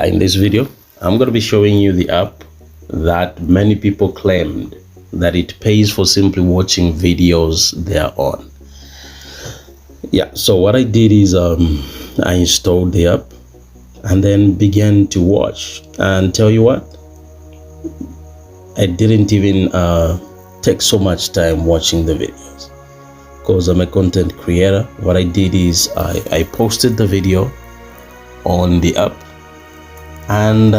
In this video, I'm going to be showing you the app that many people claimed that it pays for simply watching videos they're on. Yeah, so what I did is I installed the app and then began to watch, and tell you what, I didn't even take so much time watching the videos because I'm a content creator. What I did is I posted the video on the app, and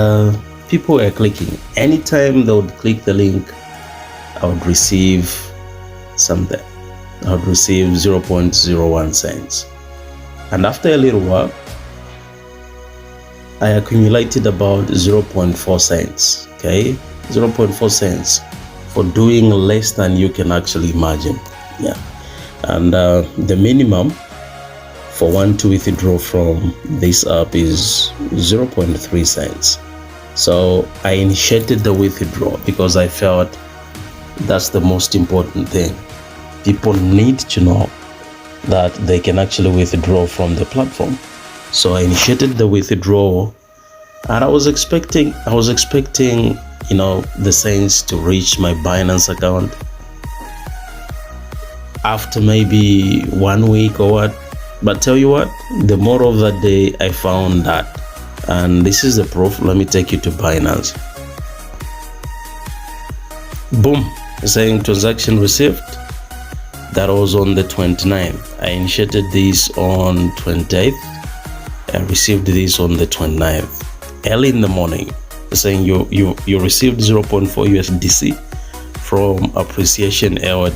people were clicking. Anytime they would click the link, I would receive something. I would receive 0.01 cents. And after a little while, I accumulated about 0.4 cents. Okay, 0.4 cents for doing less than you can actually imagine. Yeah, and the minimum for one to withdraw from this app is 0.3 cents. So I initiated the withdrawal because I felt that's the most important thing. People need to know that they can actually withdraw from the platform. So I initiated the withdrawal, and I was expecting the cents to reach my Binance account after maybe 1 week or what. But tell you what, the more of that day I found that, and this is the proof. Let me take you to Binance. Boom, saying transaction received. That was on the 29th. I initiated this on 28th. I received this on the 29th. Early in the morning, saying you received 0.4 USDC from appreciation error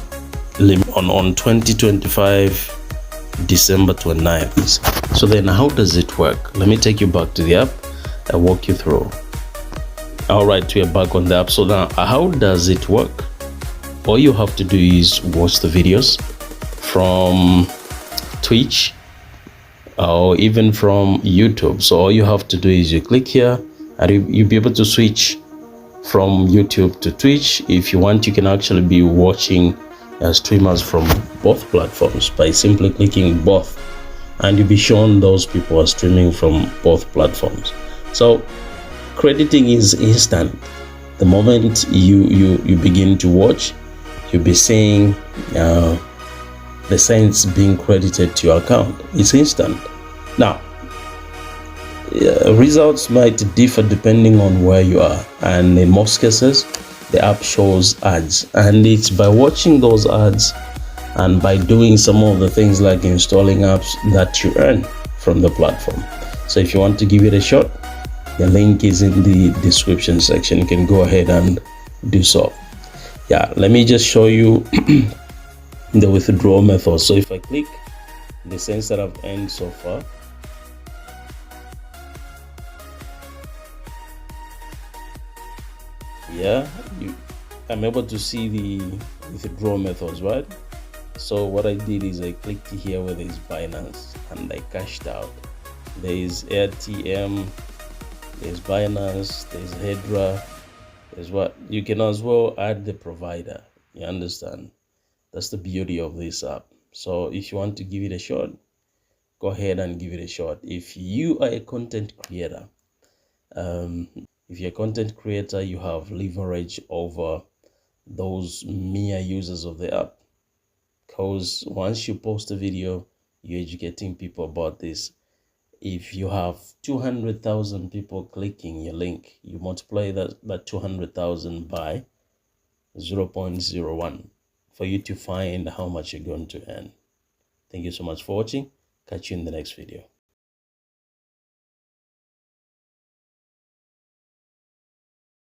limit on 2025 December 29th. So then how does it work? Let me take you back to the app. I'll walk you through. All right, we are back on the app. So now how does it work? All you have to do is watch the videos from Twitch or even from YouTube. So all you have to do is you click here, and you'll be able to switch from YouTube to Twitch. If you want, you can actually be watching streamers from both platforms by simply clicking both, and you'll be shown those people are streaming from both platforms. So crediting is instant. The moment you begin to watch, you'll be seeing the cents being credited to your account. It's instant. Now, results might differ depending on where you are, and in most cases the app shows ads, and it's by watching those ads and by doing some of the things like installing apps that you earn from the platform. So if you want to give it a shot, the link is in the description section. You can go ahead and do so. Yeah, let me just show you the withdrawal method. So if I click the cents that I've earned so far, yeah, I'm able to see the withdrawal methods, right? So what I did is I clicked here where there is Binance, and I cashed out. There is AirTM, there's Binance, there's Hedra, there's what you can as well add the provider. You understand? That's the beauty of this app. So if you want to give it a shot, go ahead and give it a shot. If you are a content creator, you have leverage over those mere users of the app, because once you post a video, you're educating people about this. If you have 200,000 people clicking your link, you multiply that 200,000 by 0.01 for you to find how much you're going to earn. Thank you so much for watching. Catch you in the next video.